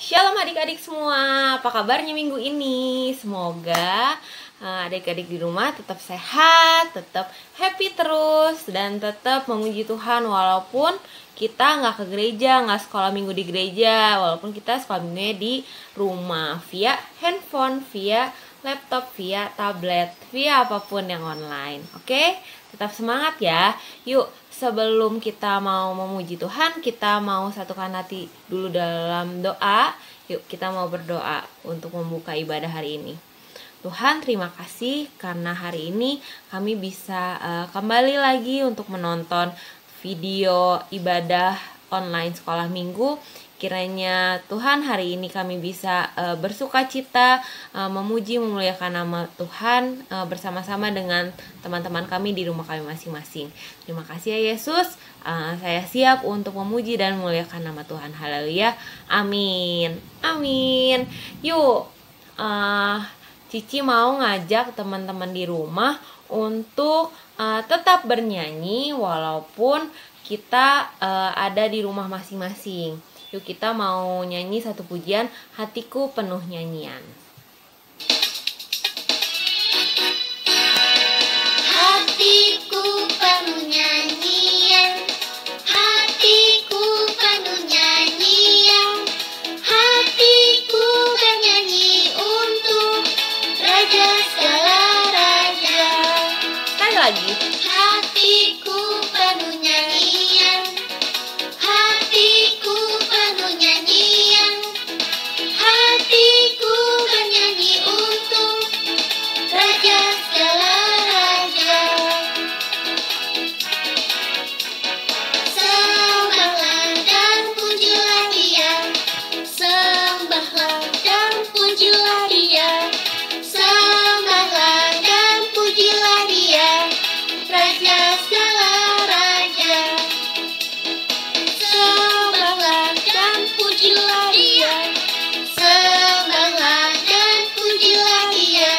Shalom adik-adik semua, apa kabarnya minggu ini? Semoga adik-adik di rumah tetap sehat, tetap happy terus, dan tetap memuji Tuhan walaupun kita nggak ke gereja, nggak sekolah minggu di gereja, walaupun kita sekolah minggunya di rumah via handphone, via laptop, via tablet, via apapun yang online. Oke? Tetap semangat ya. Yuk, sebelum kita mau memuji Tuhan, kita mau satukan hati dulu dalam doa. Yuk, kita mau berdoa untuk membuka ibadah hari ini. Tuhan, terima kasih karena hari ini kami bisa kembali lagi untuk menonton video ibadah online sekolah minggu. Kiranya Tuhan hari ini kami bisa bersukacita, memuji, memuliakan nama Tuhan bersama-sama dengan teman-teman kami di rumah kami masing-masing. Terima kasih ya Yesus, saya siap untuk memuji dan memuliakan nama Tuhan. Haleluya, amin. Amin. Yuk, Cici mau ngajak teman-teman di rumah untuk tetap bernyanyi walaupun kita ada di rumah masing-masing. Yuk kita mau nyanyi satu pujian, Hatiku Penuh Nyanyian. Hatiku penuh nyanyian, hatiku penuh nyanyian, hatiku bernyanyi untuk Raja segala raja. Sekali lagi. Hatiku penuh nyanyian, hatiku penuh nyanyian, hatiku bernyanyi untuk Raja segala raja. Sembahlah dan pujilah Dia, sembahlah dan pujilah Dia, sembahlah dan pujilah Dia, Raja segala raja. Sembahlah dan pujilah Dia, sembahlah dan pujilah Dia,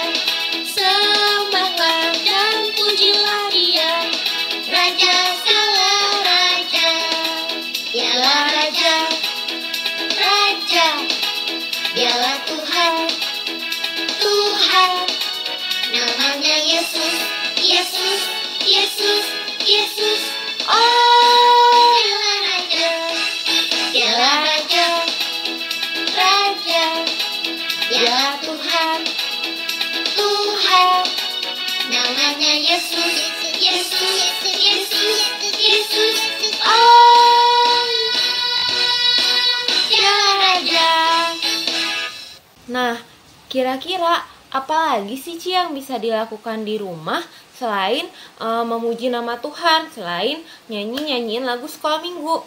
sembahlah dan pujilah Dia, Raja segala raja. Dialah Raja, Raja, Dialah Tuhan, Tuhan. Namanya Yesus, Yesus, Yesus, Yesus. Oh, Dialah Raja, Dialah Raja, Raja, Dialah Tuhan, Tuhan. Namanya Yesus, Yesus, Yesus, Yesus. Oh, Dialah Raja. Nah, kira-kira apa lagi sih Ci yang bisa dilakukan di rumah selain memuji nama Tuhan, selain nyanyi-nyanyiin lagu sekolah minggu?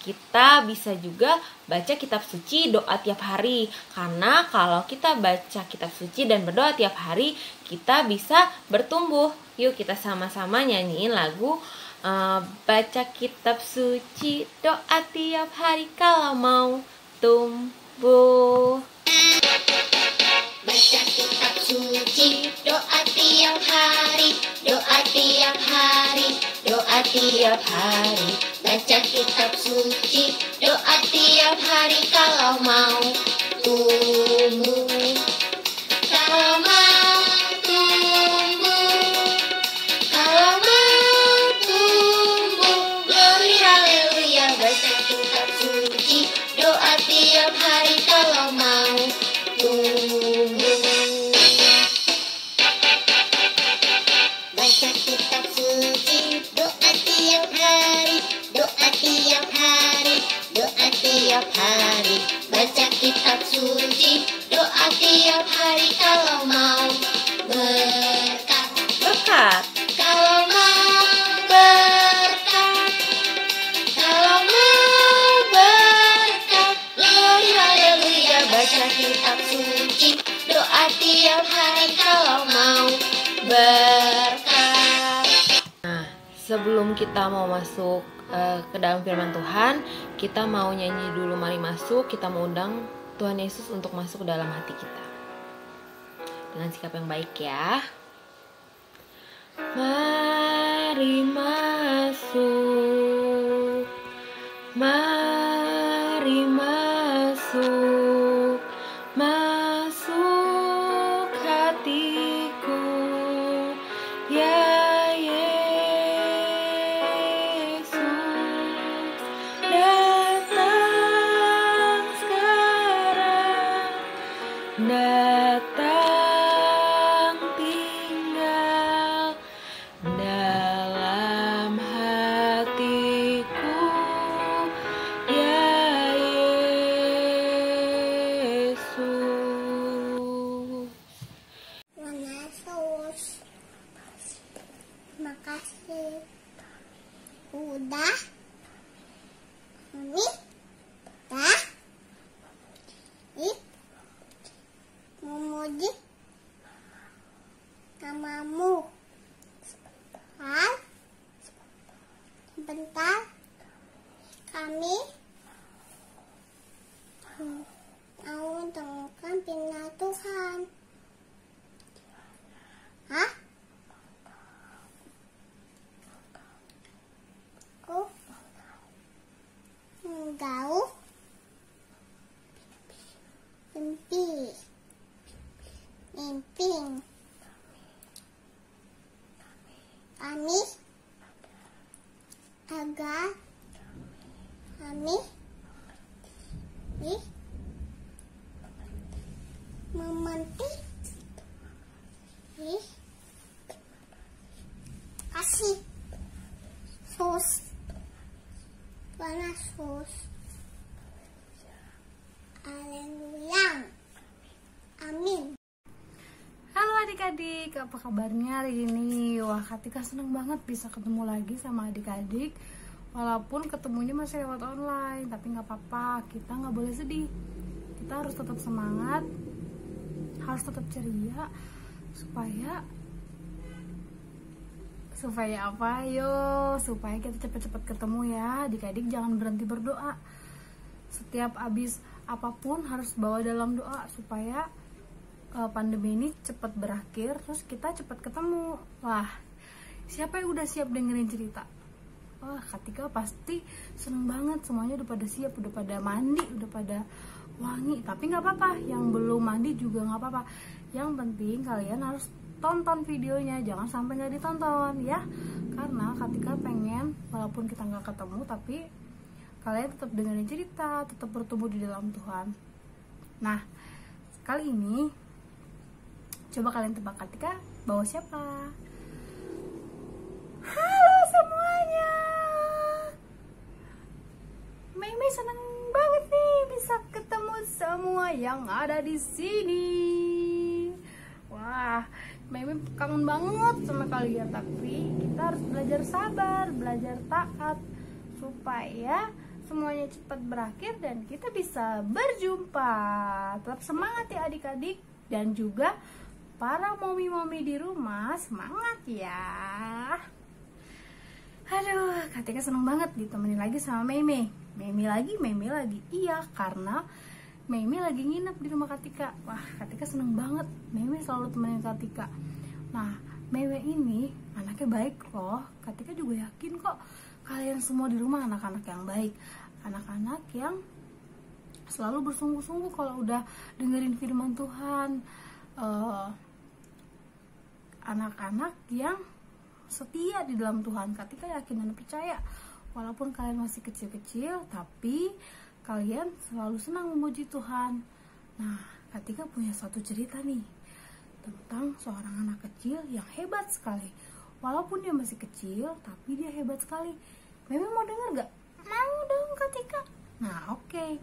Kita bisa juga baca kitab suci, doa tiap hari. Karena kalau kita baca kitab suci dan berdoa tiap hari, kita bisa bertumbuh. Yuk kita sama-sama nyanyiin lagu baca kitab suci, doa tiap hari kalau mau tumbuh. Baca kitab suci, doa tiap hari, doa tiap hari, doa tiap hari. Baca kitab suci, doa tiap hari kalau mau tumbuh. Kalau mau tumbuh, kalau mau tumbuh, glory haleluya. Baca kitab suci, doa tiap hari kalau mau tumbuh. Baca kitab suci, doa tiap hari, doa tiap hari, doa tiap hari. Baca kitab suci, doa tiap hari kalau mau berkat. Berkat. Kalau mau berkat, kalau mau berkat, glory haleluya. Baca kitab suci, doa tiap hari kalau mau berkat. Nah, sebelum kita mau masuk ke dalam firman Tuhan, kita mau nyanyi dulu Mari Masuk. Kita mau undang Tuhan Yesus untuk masuk ke dalam hati kita dengan sikap yang baik ya. Mari masuk, mari masuk Udah. Mami. Dah. Ih. Memuji namamu. Sebentar. Kami mau dengarkan firman Tuhan. Hah? Aku tahu mimpi kami agar kami mementing kasih sos panas sos. Haleluya. Amin. Halo adik-adik, apa kabarnya hari ini? Wah, Katika seneng banget bisa ketemu lagi sama adik-adik. Walaupun ketemunya masih lewat online, tapi nggak apa-apa, kita nggak boleh sedih. Kita harus tetap semangat, harus tetap ceria, supaya apa? Supaya kita cepat-cepat ketemu ya. Adik-adik jangan berhenti berdoa. Setiap abis apapun harus bawa dalam doa supaya pandemi ini cepat berakhir, terus kita cepat ketemu. Wah, siapa yang udah siap dengerin cerita? Wah, Katika pasti seneng banget. Semuanya udah pada siap, udah pada mandi, udah pada wangi. Tapi nggak apa-apa, yang belum mandi juga nggak apa-apa. Yang penting kalian harus tonton videonya, jangan sampai nggak ditonton ya. Karena Katika pengen, walaupun kita nggak ketemu, tapi kalian tetap dengerin cerita, tetap bertumbuh di dalam Tuhan. Nah, kali ini coba kalian tebak Katika bawa siapa? Halo semuanya. Mei seneng banget nih bisa ketemu semua yang ada di sini. Wah, Mei kangen banget sama kalian, tapi kita harus belajar sabar, belajar taat supaya semuanya cepat berakhir dan kita bisa berjumpa. Tetap semangat ya adik-adik, dan juga para momi-momi di rumah, semangat ya. Aduh, Katika seneng banget ditemenin lagi sama Mei lagi. Iya, karena Mei lagi nginep di rumah Katika. Wah, Katika seneng banget. Mei selalu temenin Katika. Nah, Mei ini anaknya baik loh. Katika juga yakin kok kalian semua di rumah anak-anak yang baik, anak-anak yang selalu bersungguh-sungguh kalau udah dengerin firman Tuhan, anak-anak yang setia di dalam Tuhan. Katika yakin dan percaya, walaupun kalian masih kecil-kecil, tapi kalian selalu senang memuji Tuhan. Nah, Katika punya satu cerita nih tentang seorang anak kecil yang hebat sekali. Walaupun dia masih kecil, tapi dia hebat sekali. Meme mau denger gak? Mau dong Katika. Nah, oke.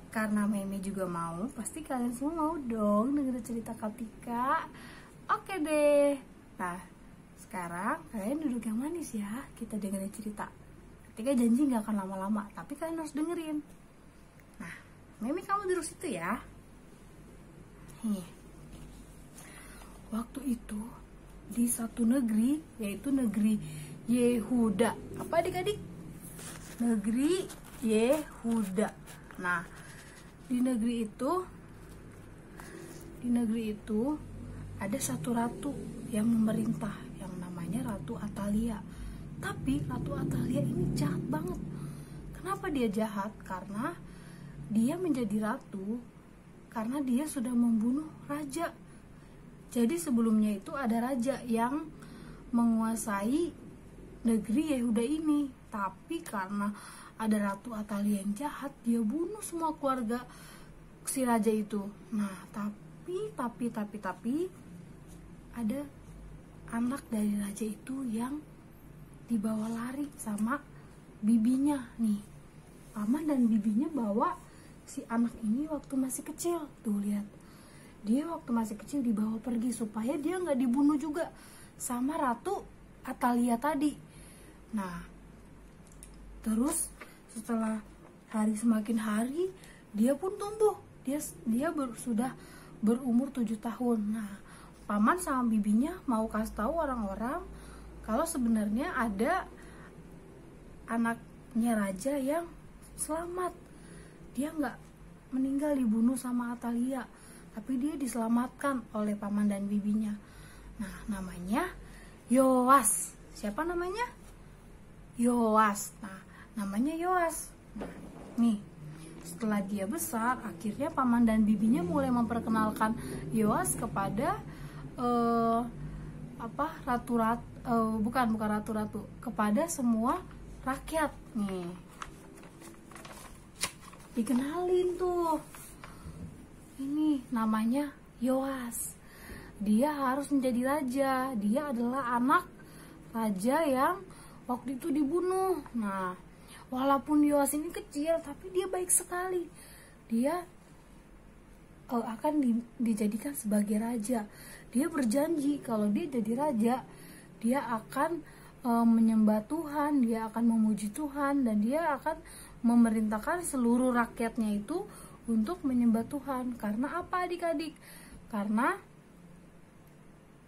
Karena Meme juga mau, pasti kalian semua mau dong denger cerita Katika. Oke deh. Nah, sekarang kalian duduk yang manis ya. Kita dengerin cerita. Katika janji gak akan lama-lama, tapi kalian harus dengerin. Nah, Meme kamu duduk situ ya. Nih. Waktu itu di satu negeri, yaitu negeri Yehuda. Apa adik-adik? Negeri Yehuda. Nah, di negeri itu ada satu ratu yang memerintah, yang namanya Ratu Atalia. Tapi Ratu Atalia ini jahat banget. Kenapa dia jahat? Karena dia menjadi ratu karena dia sudah membunuh raja. Jadi sebelumnya itu ada raja yang menguasai negeri Yehuda ini, tapi karena ada Ratu Atalia yang jahat, dia bunuh semua keluarga si raja itu. Nah, tapi ada anak dari raja itu yang dibawa lari sama bibinya nih. Paman dan bibinya bawa si anak ini waktu masih kecil. Tuh lihat, dia waktu masih kecil dibawa pergi supaya dia nggak dibunuh juga sama Ratu Atalia tadi. Nah, Terus setelah hari semakin hari, dia pun tumbuh. Sudah berumur 7 tahun. Nah, paman sama bibinya mau kasih tahu orang-orang kalau sebenarnya ada anaknya raja yang selamat. Dia nggak meninggal dibunuh sama Atalia, tapi dia diselamatkan oleh paman dan bibinya. Nah, namanya Yoas. Siapa namanya? Yoas. Nah, namanya Yoas. Nah, nih, setelah dia besar, akhirnya paman dan bibinya mulai memperkenalkan Yoas kepada bukan ratu-ratu, kepada semua rakyat. Nih, dikenalin tuh, ini namanya Yoas. Dia harus menjadi raja. Dia adalah anak raja yang waktu itu dibunuh. Nah, walaupun Yoas ini kecil, tapi dia baik sekali. Dia akan dijadikan sebagai raja. Dia berjanji kalau dia jadi raja, dia akan menyembah Tuhan, dia akan memuji Tuhan, dan dia akan memerintahkan seluruh rakyatnya itu untuk menyembah Tuhan. Karena apa adik-adik? Karena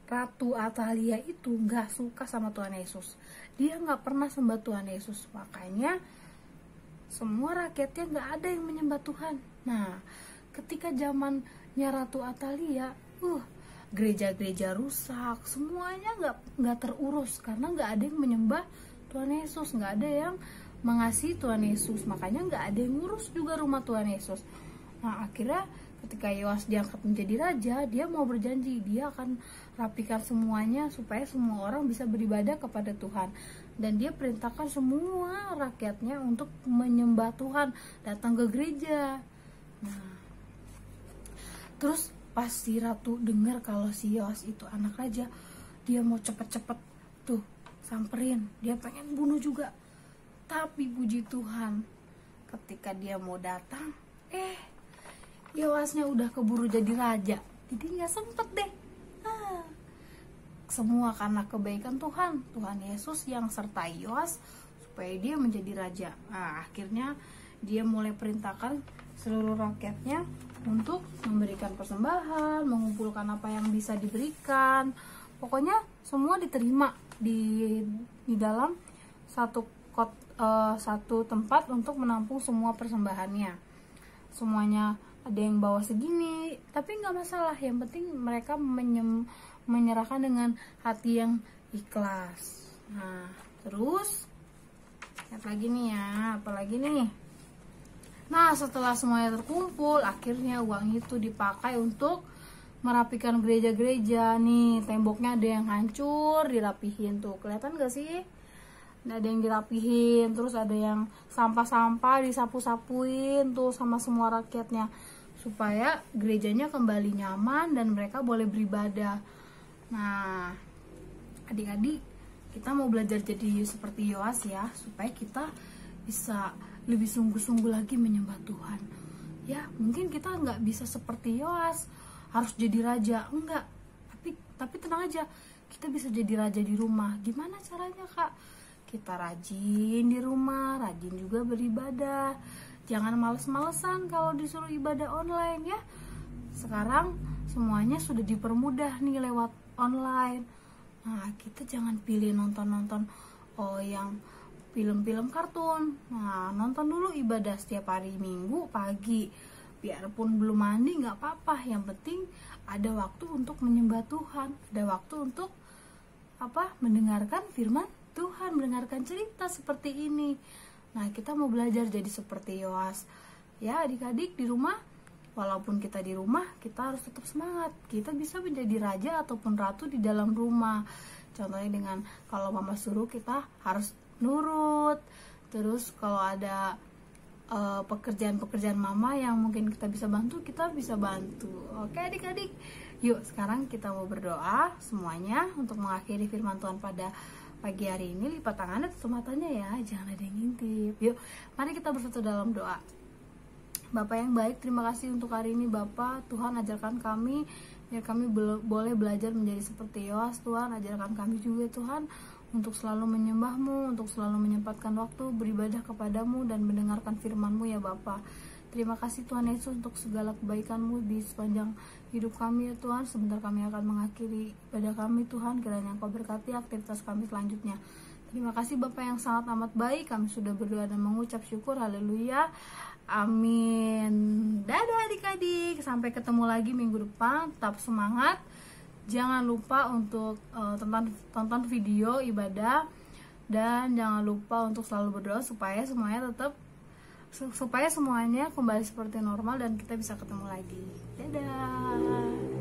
Ratu Atalia itu nggak suka sama Tuhan Yesus. Dia nggak pernah sembah Tuhan Yesus. Makanya semua rakyatnya nggak ada yang menyembah Tuhan. Nah, ketika zamannya Ratu Atalia, gereja-gereja rusak, semuanya nggak terurus karena nggak ada yang menyembah Tuhan Yesus, nggak ada yang mengasihi Tuhan Yesus. Makanya nggak ada yang ngurus juga rumah Tuhan Yesus. Nah, akhirnya ketika Yoas diangkat menjadi raja, dia mau berjanji dia akan rapikan semuanya supaya semua orang bisa beribadah kepada Tuhan. Dan dia perintahkan semua rakyatnya untuk menyembah Tuhan, datang ke gereja. Nah, terus pas si ratu dengar kalau si Yoas itu anak raja, dia mau cepet-cepet tuh samperin, dia pengen bunuh juga. Tapi puji Tuhan, ketika dia mau datang, Yoasnya udah keburu jadi raja, jadi nggak sempet deh. Semua karena kebaikan Tuhan Yesus yang sertai Yoas supaya dia menjadi raja. Nah, akhirnya dia mulai perintahkan seluruh rakyatnya untuk memberikan persembahan, mengumpulkan apa yang bisa diberikan. Pokoknya semua diterima di dalam satu tempat untuk menampung semua persembahannya. Semuanya ada yang bawa segini, tapi nggak masalah. Yang penting mereka menyerahkan dengan hati yang ikhlas. Nah, terus lihat lagi nih ya, apalagi nih. Nah, setelah semuanya terkumpul, akhirnya uang itu dipakai untuk merapikan gereja-gereja. Nih, temboknya ada yang hancur, dirapihin tuh. Kelihatan gak sih? Ada yang dirapihin, terus ada yang sampah-sampah disapu-sapuin tuh sama semua rakyatnya, supaya gerejanya kembali nyaman dan mereka boleh beribadah. Nah, adik-adik, kita mau belajar jadi seperti Yoas ya, supaya kita bisa lebih sungguh-sungguh lagi menyembah Tuhan. Ya, mungkin kita nggak bisa seperti Yoas harus jadi raja, enggak. Tapi tenang aja, kita bisa jadi raja di rumah. Gimana caranya, Kak? Kita rajin di rumah, rajin juga beribadah. Jangan males-malesan kalau disuruh ibadah online ya. Sekarang semuanya sudah dipermudah nih lewat online. Nah, kita jangan pilih nonton-nonton yang film-film kartun. Nah, nonton dulu ibadah setiap hari Minggu pagi. Biarpun belum mandi nggak apa-apa. Yang penting ada waktu untuk menyembah Tuhan. Ada waktu untuk mendengarkan firman Tuhan, mendengarkan cerita seperti ini. Nah, kita mau belajar jadi seperti Yoas. Ya, adik-adik di rumah, walaupun kita di rumah, kita harus tetap semangat. Kita bisa menjadi raja ataupun ratu di dalam rumah. Contohnya dengan kalau mama suruh, kita harus nurut. Terus kalau ada pekerjaan-pekerjaan mama yang mungkin kita bisa bantu, kita bisa bantu. Oke adik-adik, yuk sekarang kita mau berdoa semuanya untuk mengakhiri firman Tuhan pada pagi hari ini. Lipat tangannya, tutup matanya ya, jangan ada yang ngintip. Yuk, mari kita bersatu dalam doa. Bapak yang baik, terima kasih untuk hari ini Bapak. Tuhan ajarkan kami, biar kami boleh belajar menjadi seperti Yoas. Tuhan ajarkan kami juga Tuhan untuk selalu menyembah-Mu, untuk selalu menyempatkan waktu beribadah kepadamu dan mendengarkan firman-Mu ya Bapa. Terima kasih Tuhan Yesus untuk segala kebaikan-Mu di sepanjang hidup kami ya Tuhan. Sebentar kami akan mengakhiri ibadah kami Tuhan, kiranya Engkau berkati aktivitas kami selanjutnya. Terima kasih Bapa yang sangat amat baik, kami sudah berdoa dan mengucap syukur, haleluya, amin. Dadah adik-adik, sampai ketemu lagi minggu depan, tetap semangat. Jangan lupa untuk tonton video ibadah, dan jangan lupa untuk selalu berdoa supaya semuanya kembali seperti normal dan kita bisa ketemu lagi. Dadah.